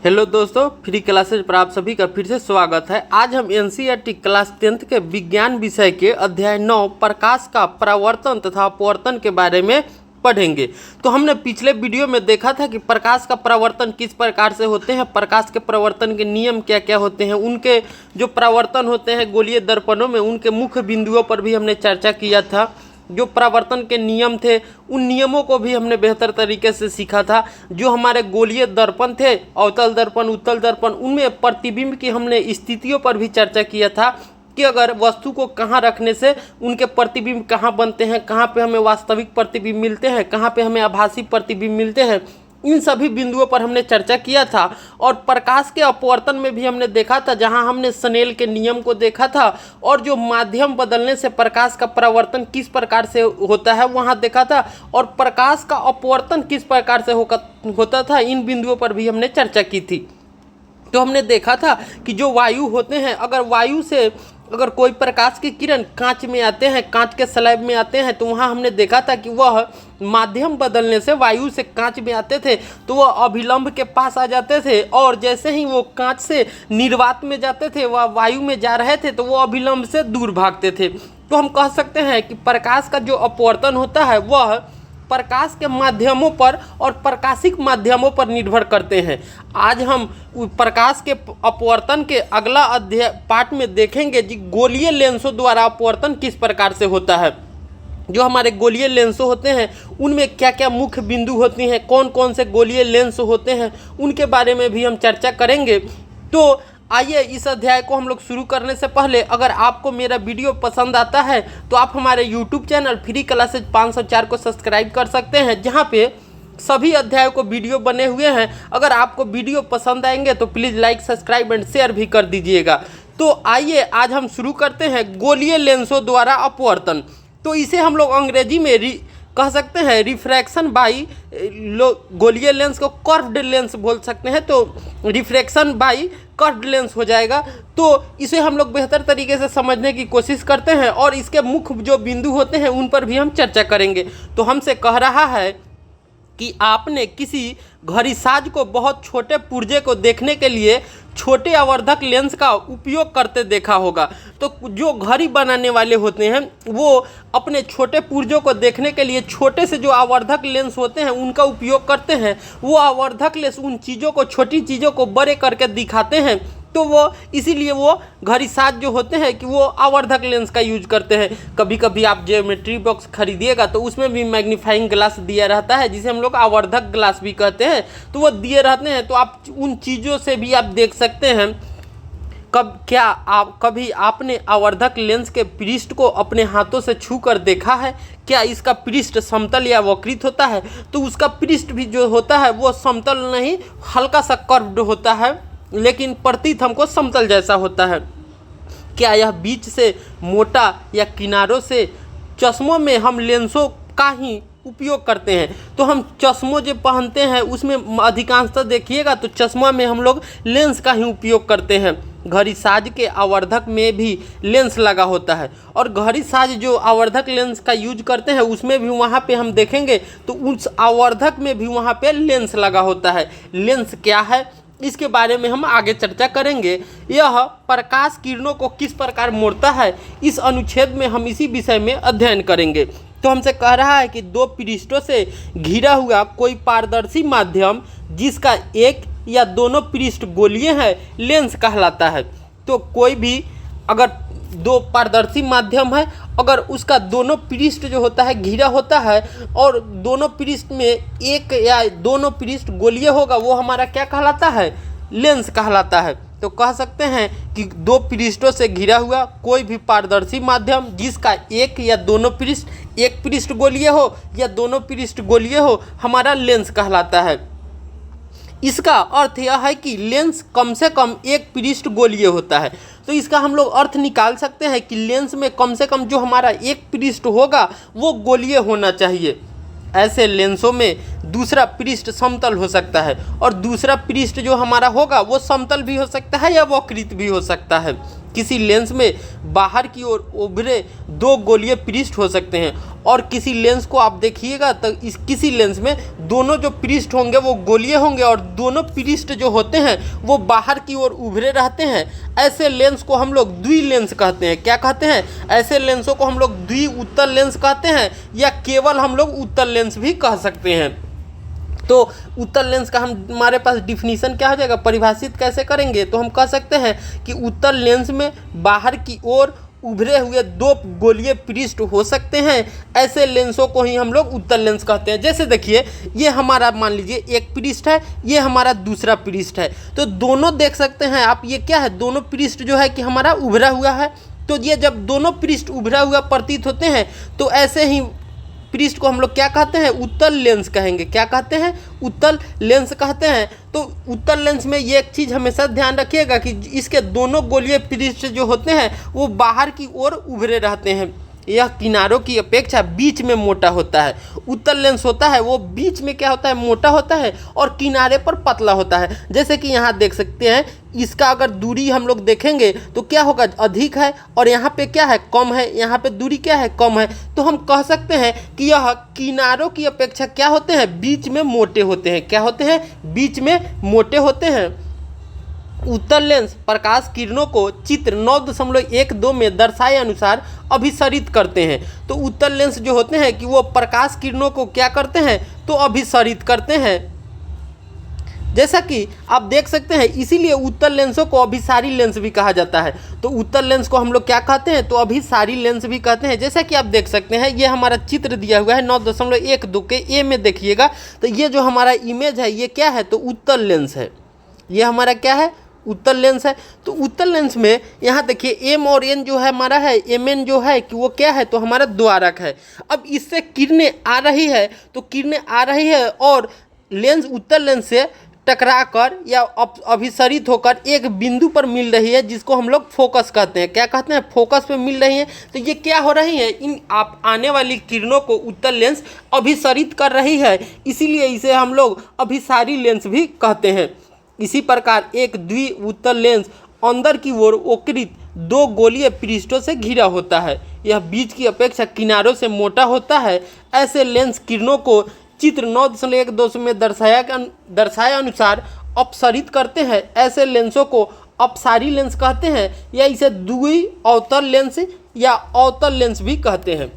Hello दोस्तों, free classes पर आप सभी का फिर से स्वागत है। आज हम एनसीईआरटी क्लास 10th के विज्ञान विषय के अध्याय 9 प्रकाश का परावर्तन तथा अपवर्तन के बारे में पढ़ेंगे। तो हमने पिछले वीडियो में देखा था कि प्रकाश का परावर्तन किस प्रकार से होते हैं, प्रकाश के परावर्तन के नियम क्या क्या होते हैं, उनके जो परावर्तन होते हैं गोलीय दर्पणों में उनके मुख्य बिंदुओं पर भी हमने चर्चा किया था। जो परावर्तन के नियम थे उन नियमों को भी हमने बेहतर तरीके से सीखा था। जो हमारे गोलीय दर्पण थे, अवतल दर्पण, उत्तल दर्पण, उनमें प्रतिबिंब की हमने स्थितियों पर भी चर्चा किया था कि अगर वस्तु को कहाँ रखने से उनके प्रतिबिंब कहाँ बनते हैं, कहाँ पे हमें वास्तविक प्रतिबिंब मिलते हैं, कहाँ पे हमें आभासी प्रतिबिंब मिलते हैं, इन सभी बिंदुओं पर हमने चर्चा किया था। और प्रकाश के अपवर्तन में भी हमने देखा था, जहां हमने स्नेल के नियम को देखा था और जो माध्यम बदलने से प्रकाश का परावर्तन किस प्रकार से होता है वहां देखा था, और प्रकाश का अपवर्तन किस प्रकार से होता था, इन बिंदुओं पर भी हमने चर्चा की थी। तो हमने देखा था कि जो वायु होते हैं, अगर वायु से अगर कोई प्रकाश की किरण कांच में आते हैं, कांच के स्लैब में आते हैं, तो वहाँ हमने देखा था कि वह माध्यम बदलने से वायु से कांच में आते थे तो वह अभिलंब के पास आ जाते थे, और जैसे ही वो कांच से निर्वात में जाते थे, वह वायु में जा रहे थे तो वो अभिलंब से दूर भागते थे। तो हम कह सकते हैं कि प्रकाश का जो अपवर्तन होता है वह प्रकाश के माध्यमों पर और प्रकाशिक माध्यमों पर निर्भर करते हैं। आज हम प्रकाश के अपवर्तन के अगला अध्याय पार्ट में देखेंगे कि गोलीय लेंसों द्वारा अपवर्तन किस प्रकार से होता है। जो हमारे गोलीय लेंस होते हैं उनमें क्या क्या मुख्य बिंदु होती हैं, कौन कौन से गोलीय लेंस होते हैं, उनके बारे में भी हम चर्चा करेंगे। तो आइए इस अध्याय को हम लोग शुरू करने से पहले, अगर आपको मेरा वीडियो पसंद आता है तो आप हमारे YouTube चैनल फ्री क्लासेज 504 को सब्सक्राइब कर सकते हैं, जहां पे सभी अध्यायों को वीडियो बने हुए हैं। अगर आपको वीडियो पसंद आएंगे तो please like, subscribe and share भी कर दीजिएगा। तो आइए आज हम शुरू करते हैं गोलीय लेंसों द्वारा अपवर्तन। तो इसे हम लोग अंग्रेजी में कह सकते हैं रिफ्रैक्शन बाई, गोलीय लेंस को कर्व्ड लेंस बोल सकते हैं, तो रिफ्रैक्शन बाई कर्व्ड लेंस हो जाएगा। तो इसे हम लोग बेहतर तरीके से समझने की कोशिश करते हैं और इसके मुख्य जो बिंदु होते हैं उन पर भी हम चर्चा करेंगे। तो हमसे कह रहा है कि आपने किसी घड़ीसाज को बहुत छोटे पुर्जे को देखने के लिए छोटे आवर्धक लेंस का उपयोग करते देखा होगा। तो जो घड़ी बनाने वाले होते हैं वो अपने छोटे पुर्जों को देखने के लिए छोटे से जो आवर्धक लेंस होते हैं उनका उपयोग करते हैं। वो आवर्धक लेंस उन चीज़ों को, छोटी चीज़ों को बड़े करके दिखाते हैं, तो वो इसीलिए वो घड़ीसाज जो होते हैं कि वो आवर्धक लेंस का यूज करते हैं। कभी कभी आप ज्योमेट्री बॉक्स खरीदिएगा तो उसमें भी मैग्नीफाइंग ग्लास दिया रहता है, जिसे हम लोग आवर्धक ग्लास भी कहते हैं, तो वो दिए रहते हैं। तो आप उन चीज़ों से भी आप देख सकते हैं। कभी आपने आवर्धक लेंस के पृष्ठ को अपने हाथों से छू कर देखा है? क्या इसका पृष्ठ समतल या वक्रित होता है? तो उसका पृष्ठ भी जो होता है वो समतल नहीं, हल्का सा कर्व्ड होता है, लेकिन प्रतीत हमको समतल जैसा होता है। क्या यह बीच से मोटा या किनारों से? चश्मों में हम लेंसों का ही उपयोग करते हैं। तो हम चश्मों जो पहनते हैं उसमें अधिकांशतः देखिएगा तो चश्मा में हम लोग लेंस का ही उपयोग करते हैं। घड़ीसाज के आवर्धक में भी लेंस लगा होता है, और घड़ीसाज जो आवर्धक लेंस का यूज करते हैं उसमें भी वहाँ पे हम देखेंगे तो उस आवर्धक में भी वहाँ पे लेंस लगा होता है। लेंस क्या है इसके बारे में हम आगे चर्चा करेंगे। यह प्रकाश किरणों को किस प्रकार मोड़ता है, इस अनुच्छेद में हम इसी विषय में अध्ययन करेंगे। तो हमसे कह रहा है कि दो पृष्ठों से घिरा हुआ कोई पारदर्शी माध्यम जिसका एक या दोनों पृष्ठ गोलीय है लेंस कहलाता है। तो कोई भी अगर दो पारदर्शी माध्यम है, अगर उसका दोनों पृष्ठ जो होता है घिरा होता है और दोनों पृष्ठ में एक या दोनों पृष्ठ गोलीय होगा, वो हमारा क्या कहलाता है? लेंस कहलाता है। तो कह सकते हैं कि दो पृष्ठों से घिरा हुआ कोई भी पारदर्शी माध्यम जिसका एक या दोनों पृष्ठ, एक पृष्ठ गोलीय हो या दोनों पृष्ठ गोलीय हो, हमारा लेंस कहलाता है। इसका अर्थ यह है कि लेंस कम से कम एक पृष्ठ गोलीय होता है। तो इसका हम लोग अर्थ निकाल सकते हैं कि लेंस में कम से कम जो हमारा एक पृष्ठ होगा वो गोलीय होना चाहिए। ऐसे लेंसों में दूसरा पृष्ठ समतल हो सकता है, और दूसरा पृष्ठ जो हमारा होगा वो समतल भी हो सकता है या वक्रित भी हो सकता है। किसी लेंस में बाहर की ओर उभरे दो गोलीय पृष्ठ हो सकते हैं, और किसी लेंस को आप देखिएगा तो इस किसी लेंस में दोनों जो पृष्ठ होंगे वो गोलीय होंगे और दोनों पृष्ठ जो होते हैं वो बाहर की ओर उभरे रहते हैं। ऐसे लेंस को हम लोग द्वि लेंस कहते हैं। क्या कहते हैं? ऐसे लेंसों को हम लोग द्वि उत्तल लेंस कहते हैं या केवल हम लोग उत्तल लेंस भी कह सकते हैं। तो उत्तल लेंस का हमारे पास डिफिनीशन क्या हो जाएगा, परिभाषित कैसे करेंगे? तो हम कह सकते हैं कि उत्तल लेंस में बाहर की ओर उभरे हुए दो गोलीय पृष्ठ हो सकते हैं। ऐसे लेंसों को ही हम लोग उत्तल लेंस कहते हैं। जैसे देखिए, ये हमारा मान लीजिए एक पृष्ठ है, ये हमारा दूसरा पृष्ठ है, तो दोनों देख सकते हैं आप, ये क्या है, दोनों पृष्ठ जो है कि हमारा उभरा हुआ है। तो ये जब दोनों पृष्ठ उभरा हुआ प्रतीत होते हैं तो ऐसे ही पृष्ठ को हम लोग क्या कहते हैं, उत्तल लेंस कहेंगे। क्या कहते हैं? उत्तल लेंस कहते हैं। तो उत्तल लेंस में ये एक चीज़ हमेशा ध्यान रखिएगा कि इसके दोनों गोलीय पृष्ठ जो होते हैं वो बाहर की ओर उभरे रहते हैं। यह किनारों की अपेक्षा बीच में मोटा होता है। उत्तल लेंस होता है वो बीच में क्या होता है, मोटा होता है और किनारे पर पतला होता है। जैसे कि यहाँ देख सकते हैं, इसका अगर दूरी हम लोग देखेंगे तो क्या होगा, अधिक है, और यहाँ पे क्या है, कम है। यहाँ पे दूरी क्या है, कम है। तो हम कह सकते हैं कि यह किनारों की अपेक्षा क्या होते हैं, बीच में मोटे होते हैं। क्या होते हैं? बीच में मोटे होते हैं। उत्तल लेंस प्रकाश किरणों को चित्र 9.12 में दर्शाए अनुसार अभिसरित करते हैं। तो उत्तल लेंस जो होते हैं कि वो प्रकाश किरणों को क्या करते हैं, तो अभिसरित करते हैं। जैसा कि आप देख सकते हैं, इसीलिए उत्तल लेंसों को अभिसारी लेंस भी कहा जाता है। तो उत्तल लेंस को हम लोग क्या कहते हैं, तो अभिसारी लेंस भी कहते हैं। जैसा कि आप देख सकते हैं, ये हमारा चित्र दिया हुआ है 9.12 के ए में देखिएगा। तो ये जो हमारा इमेज है ये क्या है, तो उत्तल लेंस है। ये हमारा क्या है, उत्तल लेंस है। तो उत्तल लेंस में यहाँ देखिए एम और एन जो है हमारा है, एम एन जो है कि वो क्या है, तो हमारा द्वारक है। अब इससे किरणें आ रही है, तो किरणें आ रही है और लेंस उत्तल लेंस से टकरा कर या अभिसरित होकर एक बिंदु पर मिल रही है, जिसको हम लोग फोकस कहते हैं। क्या कहते हैं? फोकस पे मिल रही है। तो ये क्या हो रही है, इन आप आने वाली किरणों को उत्तल लेंस अभिसरित कर रही है, इसीलिए इसे हम लोग अभिसारी लेंस भी कहते हैं। इसी प्रकार एक द्वि उत्तल लेंस अंदर की ओर वक्रित दो गोलीय पृष्ठों से घिरा होता है। यह बीच की अपेक्षा किनारों से मोटा होता है। ऐसे लेंस किरणों को चित्र 9.12 में दर्शाए अनुसार अपसरित करते हैं। ऐसे लेंसों को अपसारी लेंस कहते हैं या इसे द्वि अवतल लेंस या अवतल लेंस भी कहते हैं।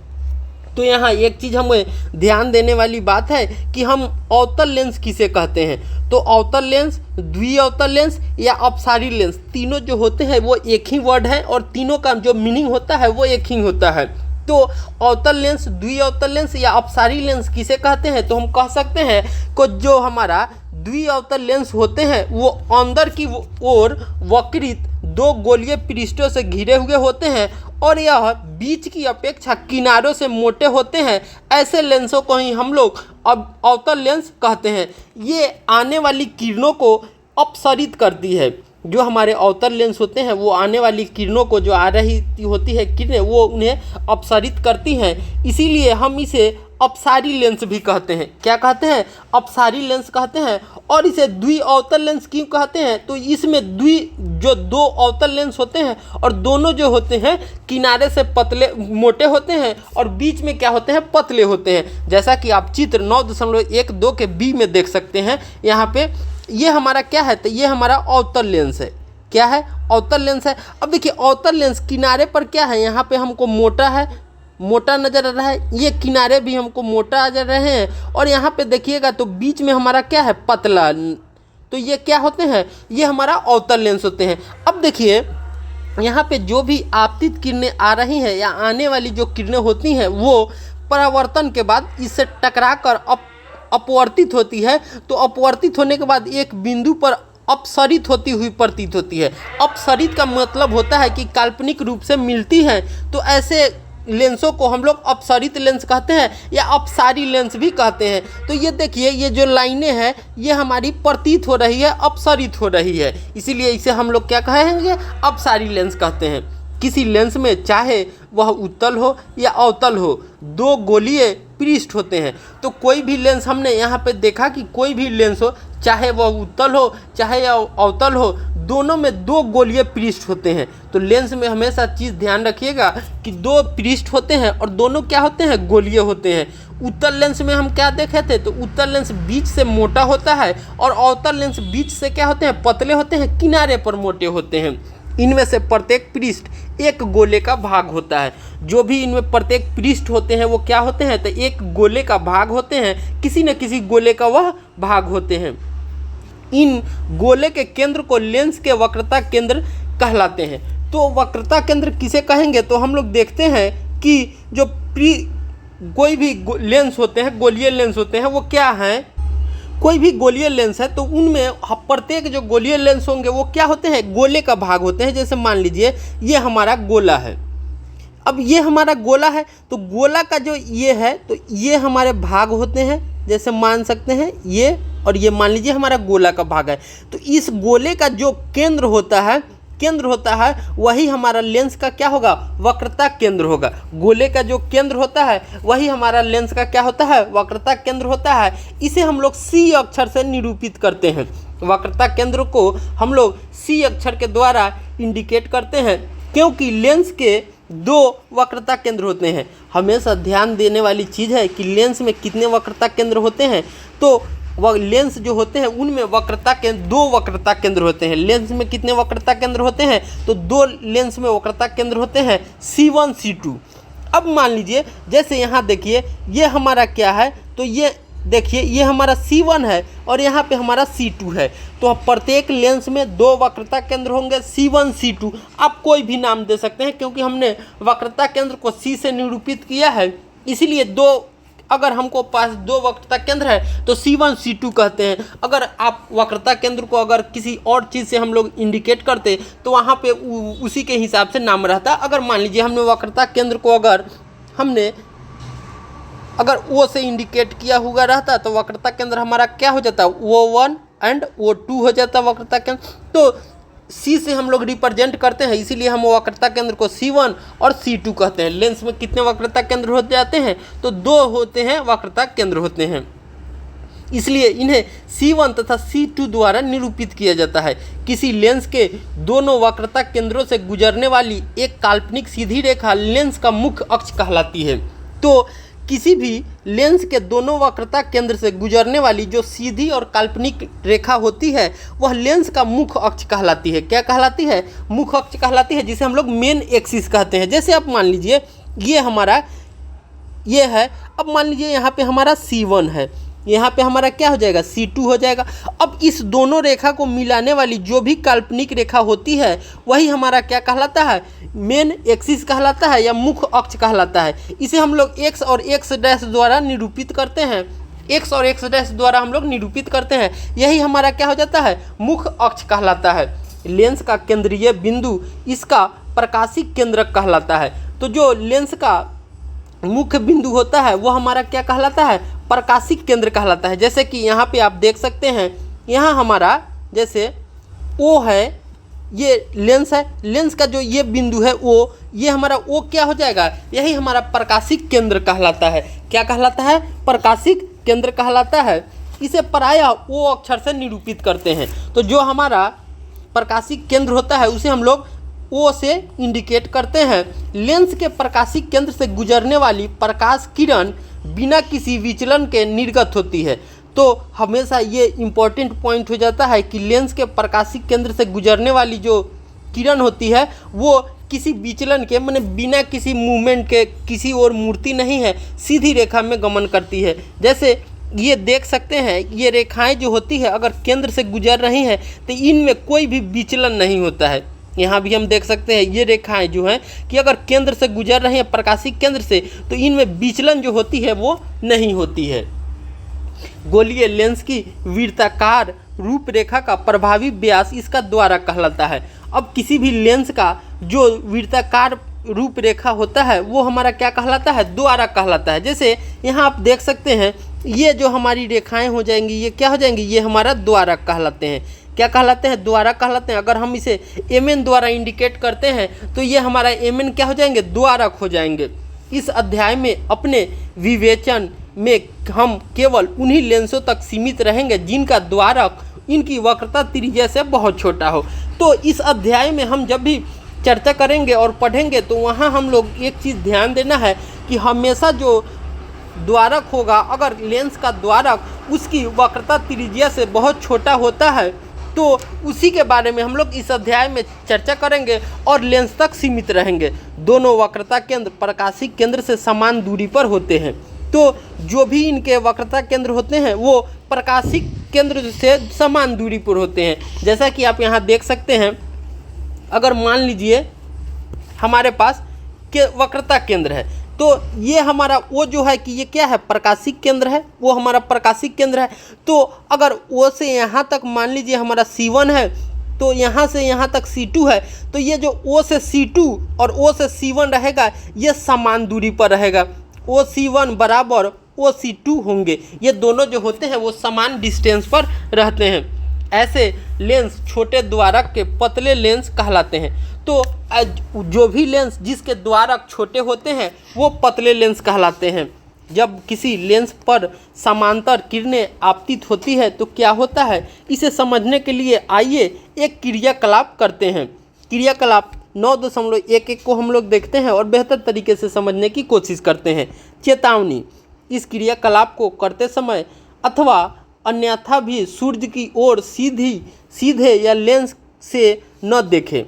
तो यहाँ एक चीज़ हमें ध्यान देने वाली बात है कि हम अवतल लेंस किसे कहते हैं। तो अवतल लेंस, द्वि अवतल लेंस या अपसारी लेंस, तीनों जो होते हैं वो एक ही वर्ड है और तीनों का जो मीनिंग होता है वो एक ही होता है। तो अवतल लेंस, द्वि अवतल लेंस या अपसारी लेंस किसे कहते हैं, तो हम कह सकते हैं कि जो हमारा द्वि अवतल लेंस होते हैं वो अंदर की ओर वक्रित दो गोलीय पृष्ठों से घिरे हुए होते हैं और यह बीच की अपेक्षा किनारों से मोटे होते हैं। ऐसे लेंसों को ही हम लोग अब अवतल लेंस कहते हैं। ये आने वाली किरणों को अपसरित करती है। जो हमारे अवतल लेंस होते हैं वो आने वाली किरणों को, जो आ रही होती है किरणें, वो उन्हें अपसरित करती हैं। इसीलिए हम इसे अपसारी लेंस भी कहते हैं। क्या कहते हैं? अपसारी लेंस कहते हैं। और इसे द्वि अवतल लेंस क्यों कहते हैं, तो इसमें जो दो अवतल लेंस होते हैं और दोनों जो होते हैं किनारे से पतले मोटे होते हैं और बीच में क्या होते हैं, पतले होते हैं। जैसा कि आप चित्र 9.12 के बी में देख सकते हैं। यहाँ पे ये हमारा क्या है, तो ये हमारा अवतल लेंस है। क्या है? अवतल लेंस है। अब देखिए अवतल लेंस किनारे पर क्या है, यहाँ पे हमको मोटा नजर आ रहा है, ये किनारे भी हमको मोटा नजर रहे हैं और यहाँ पे देखिएगा तो बीच में हमारा क्या है, पतला। तो ये क्या होते हैं, ये हमारा अवतल लेंस होते हैं। अब देखिए यहाँ पे जो भी आपतित किरणें आ रही हैं या आने वाली जो किरणें होती हैं वो परावर्तन के बाद इससे टकरा कर अपवर्तित होती है। तो अपवर्तित होने के बाद एक बिंदु पर अपसरित होती हुई प्रतीत होती है। अपसरित का मतलब होता है कि काल्पनिक रूप से मिलती है। तो ऐसे लेंसों को हम लोग अपसरित लेंस कहते हैं या अपसारी लेंस भी कहते हैं। तो ये देखिए, ये जो लाइनें हैं ये हमारी प्रतीत हो रही है, अपसरित हो रही है, इसीलिए इसे हम लोग क्या कहेंगे, अपसारी लेंस कहते हैं। किसी लेंस में चाहे वह उत्तल हो या अवतल हो, दो गोलीय पृष्ठ होते हैं। तो कोई भी लेंस हमने यहाँ पे देखा कि कोई भी लेंस हो, चाहे वह उत्तल हो चाहे अवतल हो, दोनों में दो गोलीय पृष्ठ होते हैं। तो लेंस में हमेशा चीज़ ध्यान रखिएगा कि दो पृष्ठ होते हैं और दोनों क्या होते हैं, गोलीय होते हैं। उत्तल लेंस में हम क्या देखे थे, तो उत्तल लेंस बीच से मोटा होता है और अवतल लेंस बीच से क्या होते हैं, पतले होते हैं, किनारे पर मोटे होते हैं। इनमें से प्रत्येक पृष्ठ एक गोले का भाग होता है। जो भी इनमें प्रत्येक पृष्ठ होते हैं वो क्या होते हैं, तो एक गोले का भाग होते हैं, किसी न किसी गोले का वह भाग होते हैं। इन गोले के केंद्र को लेंस के वक्रता केंद्र कहलाते हैं। तो वक्रता केंद्र किसे कहेंगे, तो हम लोग देखते हैं कि जो कोई भी लेंस होते हैं, गोलीय लेंस होते हैं, वो क्या हैं, कोई भी गोलीय लेंस है तो उनमें प्रत्येक जो गोलीय लेंस होंगे वो क्या होते हैं, गोले का भाग होते हैं। जैसे मान लीजिए ये हमारा गोला है, अब ये हमारा गोला है तो गोला का जो ये है तो ये हमारे भाग होते हैं। जैसे मान सकते हैं ये और ये मान लीजिए हमारा गोला का भाग है। तो इस गोले का जो केंद्र होता है वही हमारा लेंस का क्या होगा, वक्रता केंद्र होगा। गोले का जो केंद्र होता है वही हमारा लेंस का क्या होता है, वक्रता केंद्र होता है। इसे हम लोग सी अक्षर से निरूपित करते हैं। वक्रता केंद्र को हम लोग सी अक्षर के द्वारा इंडिकेट करते हैं, क्योंकि लेंस के दो वक्रता केंद्र होते हैं। हमेशा ध्यान देने वाली चीज़ है कि लेंस में कितने वक्रता केंद्र होते हैं, तो वह लेंस जो होते हैं उनमें दो वक्रता केंद्र होते हैं। लेंस में कितने वक्रता केंद्र होते हैं, तो दो लेंस में वक्रता केंद्र होते हैं, C1 C2। अब मान लीजिए जैसे यहाँ देखिए ये हमारा क्या है, तो ये देखिए ये हमारा C1 है और यहाँ पे हमारा C2 है। तो प्रत्येक लेंस में दो वक्रता केंद्र होंगे, C1 C2। आप कोई भी नाम दे सकते हैं, क्योंकि हमने वक्रता केंद्र को C से निरूपित किया है, इसीलिए अगर हमको पास दो वक्रता केंद्र है तो C1 C2 कहते हैं। अगर आप वक्रता केंद्र को अगर किसी और चीज़ से हम लोग इंडिकेट करते तो वहाँ पे उसी के हिसाब से नाम रहता। अगर मान लीजिए हमने वक्रता केंद्र को अगर O से इंडिकेट किया हुआ रहता तो वक्रता केंद्र हमारा क्या हो जाता, O1 एंड O2 हो जाता वक्रता केंद्र। तो C से हम लोग रिप्रेजेंट करते हैं, इसीलिए हम वक्रता केंद्र को C1 और C2 कहते हैं। लेंस में कितने वक्रता केंद्र हो जाते हैं, तो दो होते हैं वक्रता केंद्र होते हैं, इसलिए इन्हें C1 तथा C2 द्वारा निरूपित किया जाता है। किसी लेंस के दोनों वक्रता केंद्रों से गुजरने वाली एक काल्पनिक सीधी रेखा लेंस का मुख्य अक्ष कहलाती है। तो किसी भी लेंस के दोनों वक्रता केंद्र से गुजरने वाली जो सीधी और काल्पनिक रेखा होती है वह लेंस का मुख्य अक्ष कहलाती है। क्या कहलाती है, मुख्य अक्ष कहलाती है, जिसे हम लोग मेन एक्सिस कहते हैं। जैसे आप मान लीजिए ये हमारा ये है, अब मान लीजिए यहाँ पे हमारा C1 है, यहाँ पे हमारा क्या हो जाएगा, C2 हो जाएगा। अब इस दोनों रेखा को मिलाने वाली जो भी काल्पनिक रेखा होती है वही हमारा क्या कहलाता है, मेन एक्सिस कहलाता है या मुख्य अक्ष कहलाता है। इसे हम लोग x और x डैश द्वारा निरूपित करते हैं, x और x डैश द्वारा हम लोग निरूपित करते हैं। यही हमारा क्या हो जाता है, मुख्य अक्ष कहलाता है। लेंस का केंद्रीय बिंदु इसका प्रकाशिक केंद्रक कहलाता है। तो जो लेंस का मुख्य बिंदु होता है वो हमारा क्या कहलाता है, प्रकाशिक केंद्र कहलाता है। जैसे कि यहाँ पे आप देख सकते हैं, यहाँ हमारा जैसे O है, ये लेंस है, लेंस का जो ये बिंदु है O, ये हमारा O क्या हो जाएगा, यही हमारा प्रकाशिक केंद्र कहलाता है। क्या कहलाता है, प्रकाशिक केंद्र कहलाता है। इसे प्रायः O अक्षर से निरूपित करते हैं। तो जो हमारा प्रकाशिक केंद्र होता है उसे हम लोग O से इंडिकेट करते हैं। लेंस के प्रकाशिक केंद्र से गुजरने वाली प्रकाश किरण बिना किसी विचलन के निर्गत होती है। तो हमेशा ये इम्पोर्टेंट पॉइंट हो जाता है कि लेंस के प्रकाशिक केंद्र से गुजरने वाली जो किरण होती है वो किसी विचलन के माने बिना किसी मूवमेंट के, किसी और मूर्ति नहीं है, सीधी रेखा में गमन करती है। जैसे ये देख सकते हैं, ये रेखाएं जो होती है अगर केंद्र से गुजर रही हैं तो इनमें कोई भी विचलन नहीं होता है। यहाँ भी हम देख सकते हैं ये रेखाएं जो हैं कि अगर केंद्र से गुजर रही हैं प्रकाशिक केंद्र से तो इनमें विचलन जो होती है वो नहीं होती है। गोलीय लेंस की वृत्ताकार रूपरेखा का प्रभावी व्यास इसका द्वारा कहलाता है। अब किसी भी लेंस का जो वृत्ताकार रूपरेखा होता है वो हमारा क्या कहलाता है, द्वारा कहलाता है। जैसे यहाँ आप देख सकते हैं ये जो हमारी रेखाएं हो जाएंगी ये क्या हो जाएंगी, ये हमारा द्वारा कहलाते हैं। क्या कहलाते हैं, द्वारा कहलाते हैं। अगर हम इसे MN द्वारा इंडिकेट करते हैं तो ये हमारा MN क्या हो जाएंगे, द्वारक हो जाएंगे। इस अध्याय में अपने विवेचन में हम केवल उन्हीं लेंसों तक सीमित रहेंगे जिनका द्वारक इनकी वक्रता त्रिज्या से बहुत छोटा हो। तो इस अध्याय में हम जब भी चर्चा करेंगे और पढ़ेंगे तो वहाँ हम लोग एक चीज़ ध्यान देना है कि हमेशा जो द्वारक होगा, अगर लेंस का द्वारक उसकी वक्रता त्रिज्या से बहुत छोटा होता है तो उसी के बारे में हम लोग इस अध्याय में चर्चा करेंगे और लेंस तक सीमित रहेंगे। दोनों वक्रता केंद्र प्रकाशिक केंद्र से समान दूरी पर होते हैं। तो जो भी इनके वक्रता केंद्र होते हैं वो प्रकाशिक केंद्र से समान दूरी पर होते हैं। जैसा कि आप यहाँ देख सकते हैं, अगर मान लीजिए हमारे पास के वक्रता केंद्र है तो ये हमारा वो जो है कि ये क्या है, प्रकाशिक केंद्र है, वो हमारा प्रकाशिक केंद्र है। तो अगर ओ से यहाँ तक मान लीजिए हमारा C1 है तो यहाँ से यहाँ तक C2 है, तो ये जो O से C2 और O से C1 रहेगा ये समान दूरी पर रहेगा। OC1 बराबर OC2 होंगे। ये दोनों जो होते हैं वो समान डिस्टेंस पर रहते हैं। ऐसे लेंस छोटे द्वारक के पतले लेंस कहलाते हैं। तो जो भी लेंस जिसके द्वारक छोटे होते हैं वो पतले लेंस कहलाते हैं। जब किसी लेंस पर समांतर किरणें आपतित होती है तो क्या होता है, इसे समझने के लिए आइए एक क्रियाकलाप करते हैं। क्रियाकलाप 9.11 को हम लोग देखते हैं और बेहतर तरीके से समझने की कोशिश करते हैं। चेतावनी, इस क्रियाकलाप को करते समय अथवा अन्यथा भी सूर्य की ओर सीधे या लेंस से न देखें।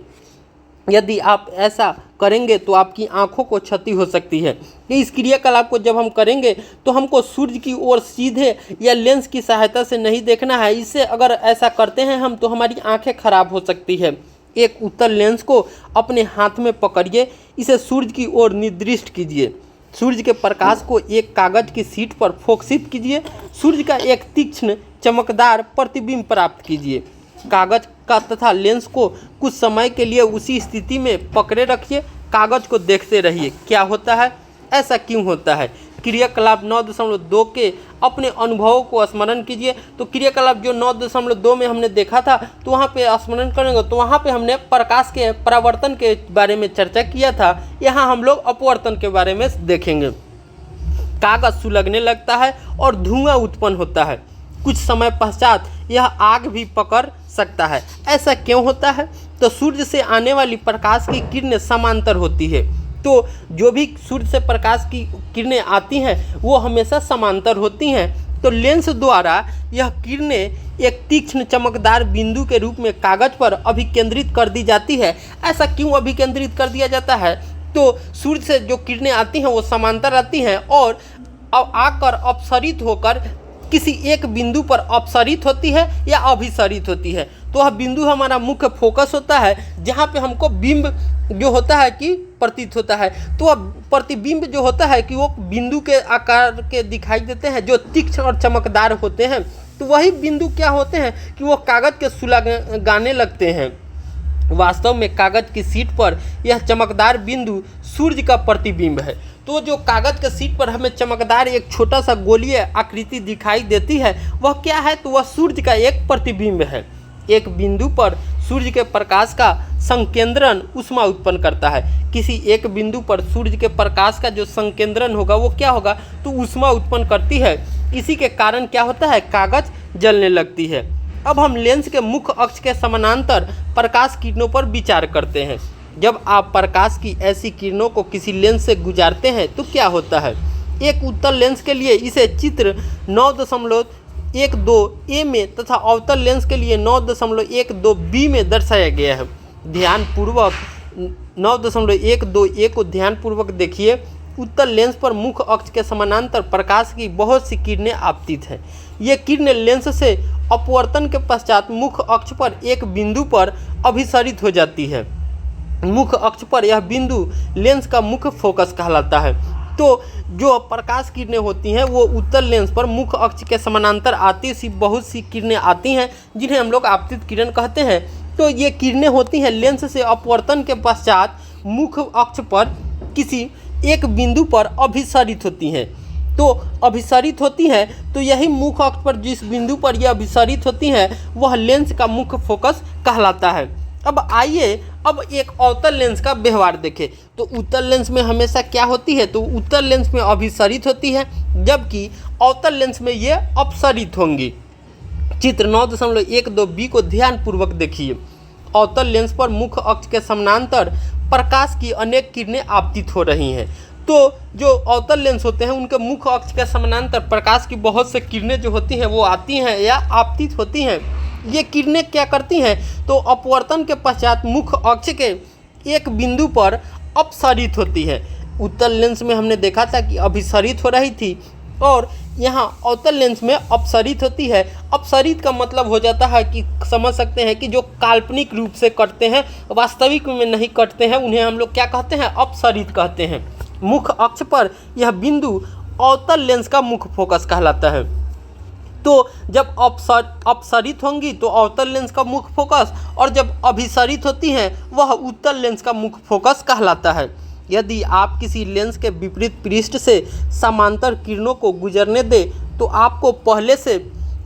यदि आप ऐसा करेंगे तो आपकी आंखों को क्षति हो सकती है। इस क्रियाकलाप को जब हम करेंगे तो हमको सूर्य की ओर सीधे या लेंस की सहायता से नहीं देखना है। इससे अगर ऐसा करते हैं हम तो हमारी आंखें खराब हो सकती है। एक उत्तल लेंस को अपने हाथ में पकड़िए, इसे सूर्य की ओर निर्दिष्ट कीजिए। सूर्य के प्रकाश को एक कागज की शीट पर फोकसित कीजिए। सूर्य का एक तीक्ष्ण चमकदार प्रतिबिंब प्राप्त कीजिए। कागज का तथा लेंस को कुछ समय के लिए उसी स्थिति में पकड़े रखिए। कागज को देखते रहिए क्या होता है, ऐसा क्यों होता है। क्रियाकलाप 9.2 के अपने अनुभवों को स्मरण कीजिए। तो क्रियाकलाप जो 9.2 में हमने देखा था तो वहाँ पे स्मरण करेंगे तो वहाँ पे हमने प्रकाश के परावर्तन के बारे में चर्चा किया था। यहाँ हम लोग अपवर्तन के बारे में देखेंगे। कागज सुलगने लगता है और धुआं उत्पन्न होता है। कुछ समय पश्चात यह आग भी पकड़ सकता है। ऐसा क्यों होता है, तो सूर्य से आने वाली प्रकाश की किरणें समांतर होती है। तो जो भी सूर्य से प्रकाश की किरणें आती हैं वो हमेशा समांतर होती हैं। तो लेंस द्वारा यह किरणें एक तीक्ष्ण चमकदार बिंदु के रूप में कागज पर अभिकेंद्रित कर दी जाती है। ऐसा क्यों अभिकेंद्रित कर दिया जाता है, तो सूर्य से जो किरणें आती हैं वो समांतर आती हैं और आकर अपसरित होकर किसी एक बिंदु पर अपसरित होती है या अभिसरित होती है। तो वह बिंदु हमारा मुख्य फोकस होता है जहाँ पे हमको बिंब जो होता है कि प्रतीत होता है। तो वह प्रतिबिंब जो होता है कि वो बिंदु के आकार के दिखाई देते हैं जो तीक्ष्ण और चमकदार होते हैं। तो वही बिंदु क्या होते हैं कि वो कागज के सुलगाने लगते हैं। वास्तव में कागज की शीट पर यह चमकदार बिंदु सूर्य का प्रतिबिंब है। तो जो कागज के शीट पर हमें चमकदार एक छोटा सा गोलीय आकृति दिखाई देती है वह क्या है, तो वह सूर्य का एक प्रतिबिंब है। एक बिंदु पर सूर्य के प्रकाश का संकेंद्रण ऊष्मा उत्पन्न करता है। किसी एक बिंदु पर सूर्य के प्रकाश का जो संकेंद्रण होगा वो क्या होगा, तो ऊष्मा उत्पन्न करती है। इसी के कारण क्या होता है, कागज जलने लगती है। अब हम लेंस के मुख्य अक्ष के समानांतर प्रकाश किरणों पर विचार करते हैं। जब आप प्रकाश की ऐसी किरणों को किसी लेंस से गुजारते हैं तो क्या होता है। एक उत्तल लेंस के लिए इसे चित्र 9.12 ए में तथा अवतल लेंस के लिए 9.12 बी में दर्शाया गया है। ध्यानपूर्वक 9.12 ए को ध्यानपूर्वक देखिए। उत्तल लेंस पर मुख्य अक्ष के समानांतर प्रकाश की बहुत सी किरणें आपतित हैं। ये किरणें लेंस से अपवर्तन के पश्चात मुख्य अक्ष पर एक बिंदु पर अभिसरित हो जाती है। मुख्य अक्ष पर यह बिंदु लेंस का मुख्य फोकस कहलाता है। तो जो प्रकाश किरणें होती हैं वो उत्तल लेंस पर मुख्य अक्ष के समानांतर आती सी बहुत सी किरणें आती हैं जिन्हें हम लोग आपतित किरण कहते हैं। तो ये किरणें होती हैं लेंस से अपवर्तन के पश्चात मुख्य अक्ष पर किसी एक बिंदु पर अभिसरित होती हैं। तो अभिसरित होती हैं तो यही मुख्य अक्ष पर जिस बिंदु पर यह अभिसरित होती हैं वह लेंस का मुख्य फोकस कहलाता है। अब आइए अब एक अवतल लेंस का व्यवहार देखें। तो उत्तल लेंस में हमेशा क्या होती है, तो उत्तल लेंस में अभिसरित होती है, जबकि अवतल लेंस में ये अपसरित होंगी। चित्र 9.12b को ध्यानपूर्वक देखिए। अवतल लेंस पर मुख्य अक्ष के समानांतर प्रकाश की अनेक किरणें आपतित हो रही हैं। तो जो अवतल लेंस होते हैं उनके मुख्य अक्ष के समानांतर प्रकाश की बहुत से किरणें जो होती हैं वो आती हैं या आपतित होती हैं। ये किरणें क्या करती हैं, तो अपवर्तन के पश्चात मुख्य अक्ष के एक बिंदु पर अपसरित होती है। उत्तल लेंस में हमने देखा था कि अभिसरित हो रही थी और यहाँ अवतल लेंस में अपसरित होती है। अपसरित का मतलब हो जाता है कि समझ सकते हैं कि जो काल्पनिक रूप से कटते हैं, वास्तविक में नहीं कटते हैं, उन्हें हम लोग क्या कहते हैं, अपसरित कहते हैं। मुख्य अक्ष पर यह बिंदु अवतल लेंस का मुख्य फोकस कहलाता है। तो जब अपसरित होंगी तो अवतल लेंस का मुख्य फोकस, और जब अभिसरित होती हैं वह उत्तल लेंस का मुख्य फोकस कहलाता है। यदि आप किसी लेंस के विपरीत पृष्ठ से समांतर किरणों को गुजरने दें तो आपको पहले से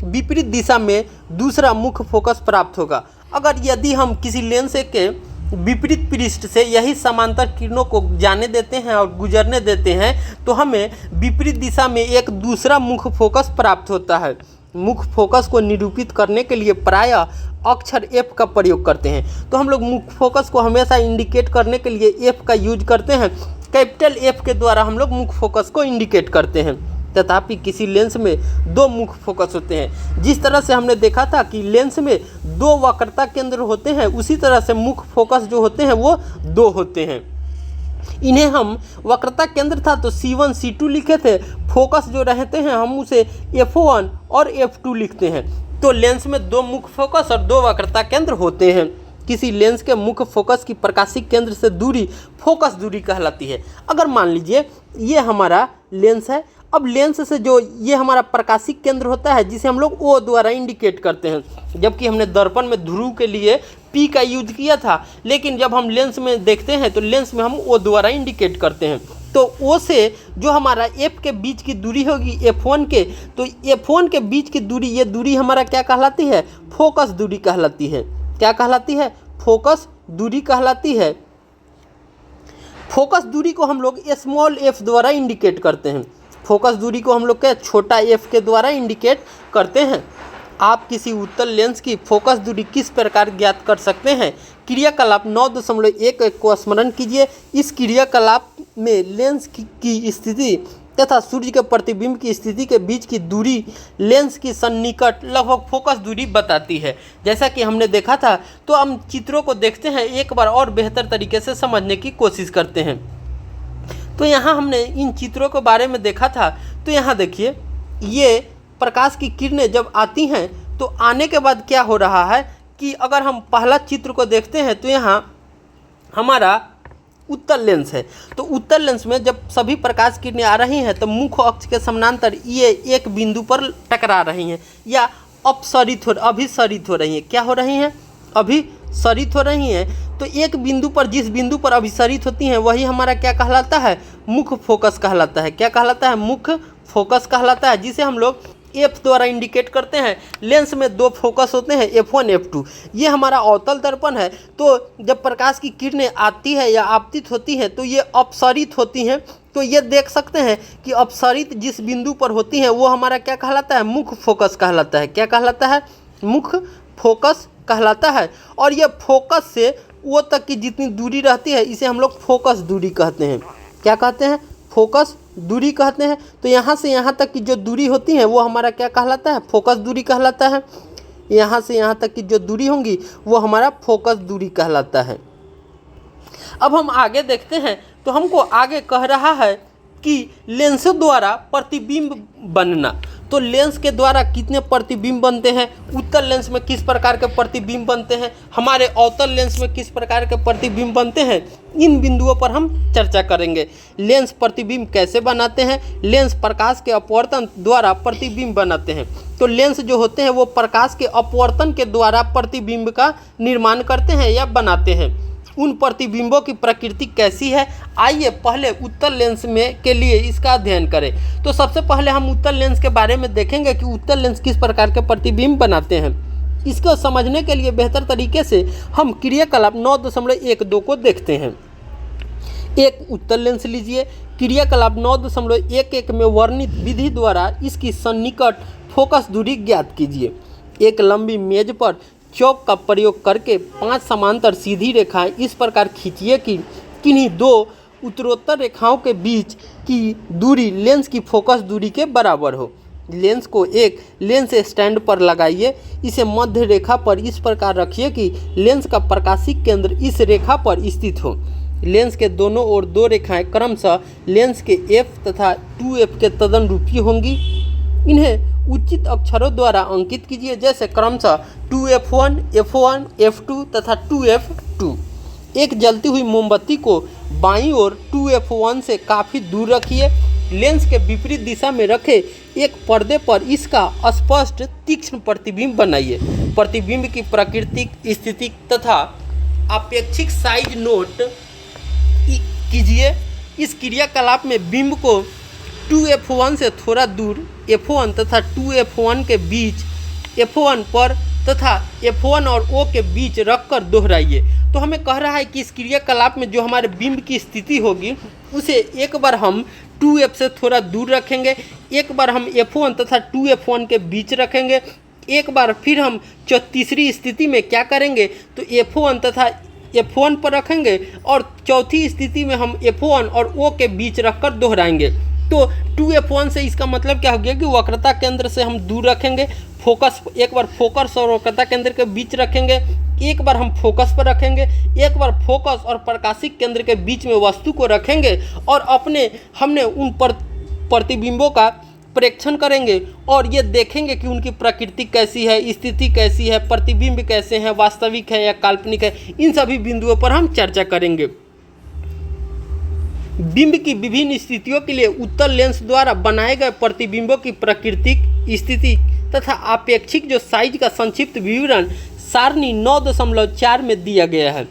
विपरीत दिशा में दूसरा मुख्य फोकस प्राप्त होगा। अगर यदि हम किसी लेंस के विपरीत पृष्ठ से यही समांतर किरणों को जाने देते हैं और गुजरने देते हैं तो हमें विपरीत दिशा में एक दूसरा मुख्य फोकस प्राप्त होता है। मुख्य फोकस को निरूपित करने के लिए प्रायः अक्षर F का प्रयोग करते हैं। तो हम लोग मुख्य फोकस को हमेशा इंडिकेट करने के लिए F का यूज करते हैं। कैपिटल F के द्वारा हम लोग मुख्य फोकस को इंडिकेट करते हैं। तथापि किसी लेंस में दो मुख्य फोकस होते हैं। जिस तरह से हमने देखा था कि लेंस में दो वक्रता केंद्र होते हैं, उसी तरह से मुख्य फोकस जो होते हैं वो दो होते हैं। इन्हें हम वक्रता केंद्र था तो C1 C2 लिखे थे, फोकस जो रहते हैं हम उसे F1 और F2 लिखते हैं। तो लेंस में दो मुख्य फोकस और दो वक्रता केंद्र होते हैं। किसी लेंस के मुख्य फोकस की प्रकाशिक केंद्र से दूरी फोकस दूरी कहलाती है। अगर मान लीजिए ये हमारा लेंस है, अब लेंस से जो ये हमारा प्रकाशिक केंद्र होता है जिसे हम लोग O द्वारा इंडिकेट करते हैं, जबकि हमने दर्पण में ध्रुव के लिए P का यूज किया था, लेकिन जब हम लेंस में देखते हैं तो लेंस में हम O द्वारा इंडिकेट करते हैं। तो O से जो हमारा F के बीच की दूरी होगी F1 के, तो F1 के बीच की दूरी, ये दूरी हमारा क्या कहलाती है, फोकस दूरी कहलाती है। क्या कहलाती है, फोकस दूरी कहलाती है। फोकस दूरी को हम लोग स्मॉल f द्वारा इंडिकेट करते हैं। फोकस दूरी को हम लोग क्या छोटा f के द्वारा इंडिकेट करते हैं। आप किसी उत्तल लेंस की फोकस दूरी किस प्रकार ज्ञात कर सकते हैं। क्रियाकलाप 9.11 को स्मरण कीजिए। इस क्रियाकलाप में लेंस की स्थिति तथा सूर्य के प्रतिबिंब की स्थिति के बीच की दूरी लेंस की सन्निकट लगभग फोकस दूरी बताती है। जैसा कि हमने देखा था, तो हम चित्रों को देखते हैं, एक बार और बेहतर तरीके से समझने की कोशिश करते हैं। तो यहाँ हमने इन चित्रों के बारे में देखा था। तो यहाँ देखिए, ये प्रकाश की किरणें जब आती हैं तो आने के बाद क्या हो रहा है कि अगर हम पहला चित्र को देखते हैं तो यहाँ हमारा उत्तल लेंस है। तो उत्तल लेंस में जब सभी प्रकाश किरणें आ रही हैं तो मुख्य अक्ष के समानांतर ये एक बिंदु पर टकरा रही हैं या अभिसरित हो रही हैं। क्या हो रही हैं, अभिसरित हो रही हैं। तो एक बिंदु पर, जिस बिंदु पर अभिसरित होती हैं वही हमारा क्या कहलाता है, मुख्य फोकस कहलाता है। क्या कहलाता है, मुख्य फोकस कहलाता है, जिसे हम लोग F द्वारा इंडिकेट करते हैं। लेंस में दो फोकस होते हैं, F1 F2। ये हमारा अवतल दर्पण है। तो जब प्रकाश की किरणें आती है या आपतित होती हैं तो ये अपसरित होती हैं। तो ये देख सकते हैं कि अपसरित जिस बिंदु पर होती हैं वो हमारा क्या कहलाता है, मुख्य फोकस कहलाता है। क्या कहलाता है, मुख्य फोकस कहलाता है। और ये फोकस से वो तक की जितनी दूरी रहती है इसे हम लोग फोकस दूरी कहते हैं। क्या कहते हैं, फोकस दूरी कहते हैं। तो यहाँ से यहाँ तक की जो दूरी होती है वो हमारा क्या कहलाता है, फोकस दूरी कहलाता है। यहाँ से यहाँ तक की जो दूरी होंगी वो हमारा फोकस दूरी कहलाता है। अब हम आगे देखते हैं तो हमको आगे कह रहा है कि लेंसों द्वारा प्रतिबिंब बनना। तो लेंस के द्वारा कितने प्रतिबिंब बनते हैं, उत्तल लेंस में किस प्रकार के प्रतिबिंब बनते हैं, हमारे अवतल लेंस में किस प्रकार के प्रतिबिंब बनते हैं, इन बिंदुओं पर हम चर्चा करेंगे। लेंस प्रतिबिंब कैसे बनाते हैं, लेंस प्रकाश के अपवर्तन द्वारा प्रतिबिंब बनाते हैं। तो लेंस जो होते हैं वो प्रकाश के अपवर्तन के द्वारा प्रतिबिंब का निर्माण करते हैं या बनाते हैं। उन प्रतिबिंबों की प्रकृति कैसी है, आइए पहले उत्तल लेंस में के लिए इसका अध्ययन करें। तो सबसे पहले हम उत्तल लेंस के बारे में देखेंगे कि उत्तल लेंस किस प्रकार के प्रतिबिंब बनाते हैं। इसको समझने के लिए बेहतर तरीके से हम क्रियाकलाप 9.12 को देखते हैं। एक उत्तल लेंस लीजिए। क्रियाकलाप 9.11 में वर्णित विधि द्वारा इसकी सन्निकट फोकस दूरी ज्ञात कीजिए। एक लंबी मेज पर चौक का प्रयोग करके 5 समांतर सीधी रेखाएं इस प्रकार खींचिए कि किन्हीं 2 उत्तरोत्तर रेखाओं के बीच की दूरी लेंस की फोकस दूरी के बराबर हो। लेंस को एक लेंस स्टैंड पर लगाइए। इसे मध्य रेखा पर इस प्रकार रखिए कि लेंस का प्रकाशिक केंद्र इस रेखा पर स्थित हो। लेंस के दोनों ओर 2 रेखाएं क्रमशः लेंस के F तथा 2F के तदनुरूपी होंगी। इन्हें उचित अक्षरों द्वारा अंकित कीजिए, जैसे क्रमशः 2F1, F1, F2 तथा 2F2। एक जलती हुई मोमबत्ती को बाईं ओर 2F1 से काफ़ी दूर रखिए। लेंस के विपरीत दिशा में रखे एक पर्दे पर इसका स्पष्ट तीक्ष्ण प्रतिबिंब बनाइए। प्रतिबिंब की प्राकृतिक स्थिति तथा अपेक्षित साइज नोट कीजिए। इस क्रियाकलाप में बिंब को 2F1 से थोड़ा दूर F1 तथा 2F1 के बीच F1 पर तथा F1 और O के बीच रखकर दोहराइए। तो हमें कह रहा है कि इस क्रियाकलाप में जो हमारे बिंब की स्थिति होगी उसे एक बार हम 2F से थोड़ा दूर रखेंगे, एक बार हम F1 तथा 2F1 के बीच रखेंगे, एक बार फिर हम तीसरी स्थिति में क्या करेंगे तो F1 तथा F1 पर रखेंगे और चौथी स्थिति में हम F1 और O के बीच रखकर दोहराएंगे। तो 2F1 से इसका मतलब क्या हो गया कि वक्रता केंद्र से हम दूर रखेंगे। फोकस एक बार फोकस और वक्रता केंद्र के बीच रखेंगे, एक बार हम फोकस पर रखेंगे, एक बार फोकस और प्रकाशिक केंद्र के बीच में वस्तु को रखेंगे और हमने उन प्रतिबिंबों का प्रेक्षण करेंगे और ये देखेंगे कि उनकी प्रकृति कैसी है, स्थिति कैसी है, प्रतिबिंब कैसे हैं, वास्तविक है या काल्पनिक है। इन सभी बिंदुओं पर हम चर्चा करेंगे। बिंब की विभिन्न स्थितियों के लिए उत्तल लेंस द्वारा बनाए गए प्रतिबिंबों की प्राकृतिक स्थिति तथा अपेक्षिक जो साइज का संक्षिप्त विवरण सारणी 9.4 में दिया गया है।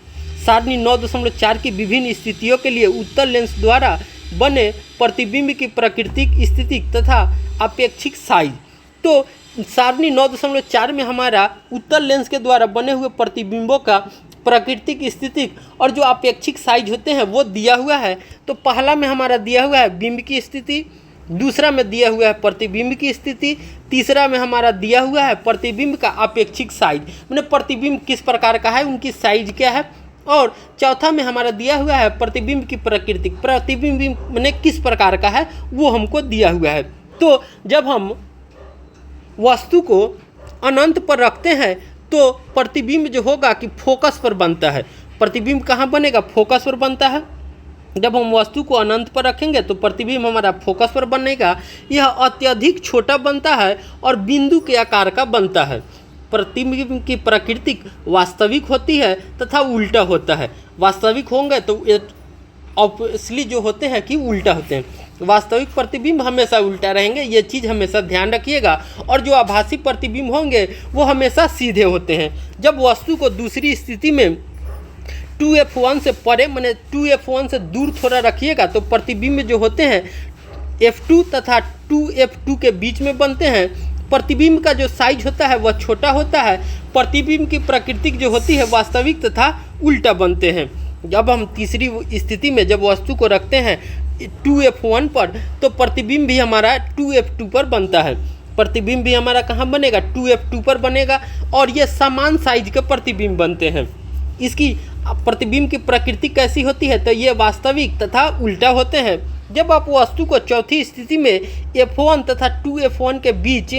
सारणी 9.4 की विभिन्न स्थितियों के लिए उत्तल लेंस द्वारा बने प्रतिबिंब की प्राकृतिक स्थिति तथा अपेक्षिक साइज। तो सारणी 9.4 में हमारा उत्तल लेंस के द्वारा बने हुए प्रतिबिंबों का प्राकृतिक स्थिति और जो अपेक्षिक साइज होते हैं वो दिया हुआ है। तो पहला में हमारा दिया हुआ है बिंब की स्थिति, दूसरा में दिया हुआ है प्रतिबिंब की स्थिति, तीसरा में हमारा दिया हुआ है प्रतिबिंब का अपेक्षिक साइज, मैंने प्रतिबिंब किस प्रकार का है, उनकी साइज क्या है, और चौथा में हमारा दिया हुआ है प्रतिबिंब की प्रकृति, प्रतिबिंब मैंने किस प्रकार का है वो हमको दिया हुआ है। तो जब हम वस्तु को अनंत पर रखते हैं तो प्रतिबिंब जो होगा कि फोकस पर बनता है। प्रतिबिंब कहाँ बनेगा, फोकस पर बनता है। जब हम वस्तु को अनंत पर रखेंगे तो प्रतिबिंब हमारा फोकस पर बनेगा। यह अत्यधिक छोटा बनता है और बिंदु के आकार का बनता है। प्रतिबिंब की प्रकृति वास्तविक होती है तथा उल्टा होता है। वास्तविक होंगे तो ऑब्वियसली जो होते हैं कि उल्टा होते हैं। वास्तविक प्रतिबिंब हमेशा उल्टा रहेंगे, ये चीज़ हमेशा ध्यान रखिएगा। और जो आभासी प्रतिबिंब होंगे वो हमेशा सीधे होते हैं। जब वस्तु को दूसरी स्थिति में 2F1 से परे मैंने 2F1 से दूर थोड़ा रखिएगा तो प्रतिबिंब जो होते हैं F2 तथा 2F2 के बीच में बनते हैं। प्रतिबिंब का जो साइज होता है वह छोटा होता है। प्रतिबिंब की प्रकृति जो होती है वास्तविक तथा उल्टा बनते हैं। जब हम तीसरी स्थिति में जब वस्तु को रखते हैं 2F1 पर तो प्रतिबिंब भी हमारा 2F2 पर बनता है। प्रतिबिंब भी हमारा कहाँ बनेगा, 2F2 पर बनेगा और ये समान साइज के प्रतिबिंब बनते हैं। इसकी प्रतिबिंब की प्रकृति कैसी होती है तो ये वास्तविक तथा उल्टा होते हैं। जब आप वस्तु को चौथी स्थिति में F1 तथा 2F1 के बीच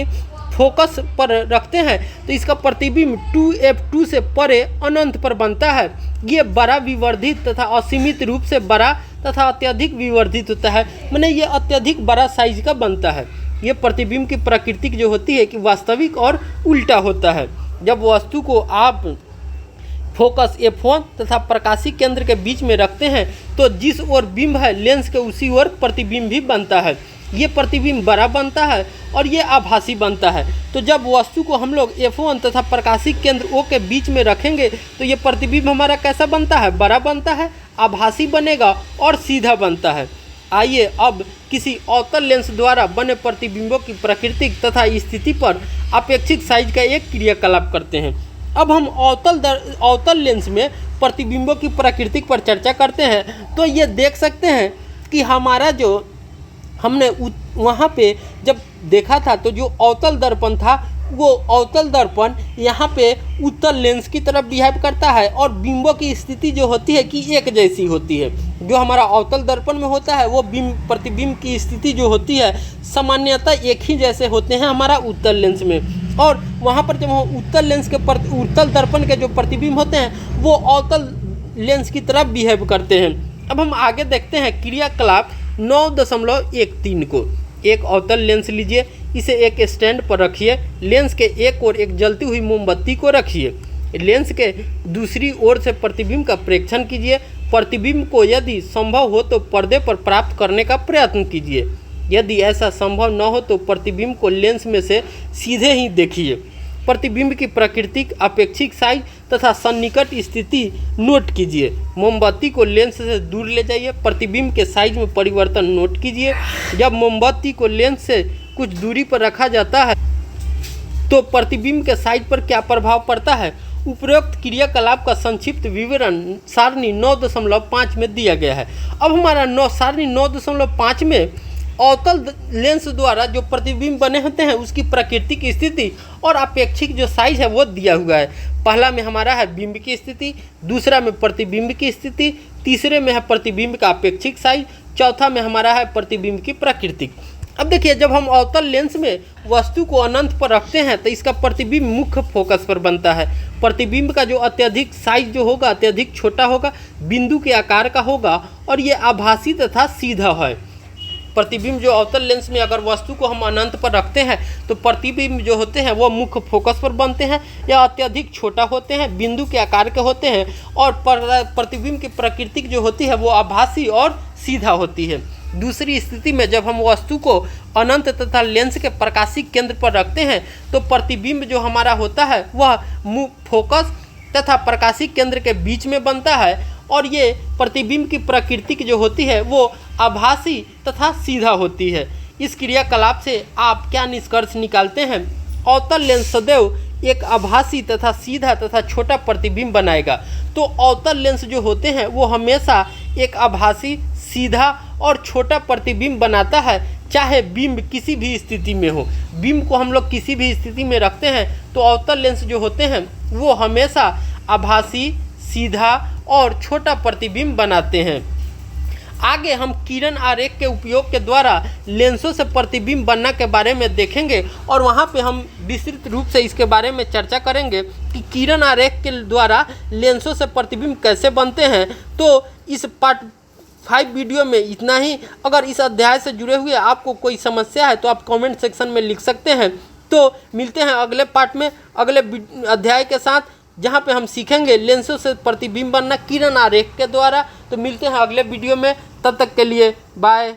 फोकस पर रखते हैं तो इसका प्रतिबिंब 2F2 से परे अनंत पर बनता है। ये बड़ा विवर्धित तथा असीमित रूप से बड़ा तथा अत्यधिक विवर्धित होता है, माने ये अत्यधिक बड़ा साइज का बनता है। ये प्रतिबिंब की प्रकृति जो होती है कि वास्तविक और उल्टा होता है। जब वस्तु को आप फोकस F1 तथा प्रकाशिक केंद्र के बीच में रखते हैं तो जिस ओर बिंब है लेंस के उसी ओर प्रतिबिंब भी बनता है। ये प्रतिबिंब बड़ा बनता है और ये आभासी बनता है। तो जब वस्तु को हम लोग F1 तथा प्रकाशिक केंद्र O के बीच में रखेंगे तो ये प्रतिबिंब हमारा कैसा बनता है, बड़ा बनता है, आभासी बनेगा और सीधा बनता है। आइए अब किसी अवतल लेंस द्वारा बने प्रतिबिंबों की प्राकृतिक तथा स्थिति पर अपेक्षित साइज का एक क्रियाकलाप करते हैं। अब हम अवतल लेंस में प्रतिबिंबों की प्राकृतिक पर चर्चा करते हैं। तो ये देख सकते हैं कि हमारा जो हमने वहाँ पे जब देखा था तो जो अवतल दर्पण था वो अवतल दर्पण यहाँ पे उत्तल लेंस की तरफ बिहेव करता है और बिंबों की स्थिति जो होती है कि एक जैसी होती है। जो हमारा अवतल दर्पण में होता है वो प्रतिबिंब की स्थिति जो होती है सामान्यतः एक ही जैसे होते हैं हमारा उत्तल लेंस में। और वहाँ पर जब हम उत्तल दर्पण के जो प्रतिबिंब होते हैं वो अवतल लेंस की तरफ बिहेव करते हैं। अब हम आगे देखते हैं क्रियाकलाप 9.13 को। एक अवतल लेंस लीजिए, इसे एक स्टैंड पर रखिए, लेंस के एक ओर एक जलती हुई मोमबत्ती को रखिए, लेंस के दूसरी ओर से प्रतिबिंब का प्रेक्षण कीजिए। प्रतिबिंब को यदि संभव हो तो पर्दे पर प्राप्त करने का प्रयत्न कीजिए, यदि ऐसा संभव न हो तो प्रतिबिंब को लेंस में से सीधे ही देखिए। प्रतिबिंब की प्राकृतिक अपेक्षित साइज तथा सन्निकट स्थिति नोट कीजिए। मोमबत्ती को लेंस से दूर ले जाइए, प्रतिबिंब के साइज में परिवर्तन नोट कीजिए। जब मोमबत्ती को लेंस से कुछ दूरी पर रखा जाता है तो प्रतिबिंब के साइज पर क्या प्रभाव पड़ता है। उपरोक्त क्रियाकलाप का संक्षिप्त विवरण सारणी 9.5 में दिया गया है। अब हमारा सारणी 9.5 में अवतल लेंस द्वारा जो प्रतिबिंब बने होते हैं उसकी प्राकृतिक स्थिति और अपेक्षित जो साइज है वो दिया हुआ है। पहला में हमारा है बिंब की स्थिति, दूसरा में प्रतिबिंब की स्थिति, तीसरे में है प्रतिबिंब का अपेक्षित साइज, चौथा में हमारा है प्रतिबिंब की प्राकृतिक। अब देखिए, जब हम अवतल लेंस में वस्तु को अनंत पर रखते हैं तो इसका प्रतिबिंब मुख्य फोकस पर बनता है। प्रतिबिंब का जो अत्यधिक साइज जो होगा अत्यधिक छोटा होगा, बिंदु के आकार का होगा और ये आभासी तथा सीधा है। प्रतिबिंब जो अवतल लेंस में अगर वस्तु को हम अनंत पर रखते हैं तो प्रतिबिंब जो होते हैं वो मुख्य फोकस पर बनते हैं या अत्यधिक छोटा होते हैं, बिंदु के आकार के होते हैं और प्रतिबिंब की प्राकृतिक जो होती है वो आभासी और सीधा होती है। दूसरी स्थिति में जब हम वस्तु को अनंत तथा लेंस के प्रकाशिक केंद्र पर रखते हैं तो प्रतिबिंब जो हमारा होता है वह फोकस तथा प्रकाशिक केंद्र के बीच में बनता है और ये प्रतिबिंब की प्राकृतिक जो होती है वो आभासी तथा सीधा होती है। इस क्रियाकलाप से आप क्या निष्कर्ष निकालते हैं। अवतल लेंस सदैव एक आभासी तथा सीधा तथा छोटा प्रतिबिंब बनाएगा। तो अवतल लेंस जो होते हैं वो हमेशा एक आभासी, सीधा और छोटा प्रतिबिंब बनाता है, चाहे बिंब किसी भी स्थिति में हो। बिंब को हम लोग किसी भी स्थिति में रखते हैं तो अवतल लेंस जो होते हैं वो हमेशा आभासी, सीधा और छोटा प्रतिबिंब बनाते हैं। आगे हम किरण आरेख के उपयोग के द्वारा लेंसों से प्रतिबिंब बनना के बारे में देखेंगे और वहाँ पे हम विस्तृत रूप से इसके बारे में चर्चा करेंगे कि किरण आरेख के द्वारा लेंसों से प्रतिबिंब कैसे बनते हैं। तो इस पार्ट 5 वीडियो में इतना ही। अगर इस अध्याय से जुड़े हुए आपको कोई समस्या है तो आप कमेंट सेक्शन में लिख सकते हैं। तो मिलते हैं अगले पार्ट में अगले अध्याय के साथ, जहाँ पे हम सीखेंगे लेंसों से प्रतिबिंब बनना किरण आरेख के द्वारा। तो मिलते हैं अगले वीडियो में, तब तक के लिए बाय।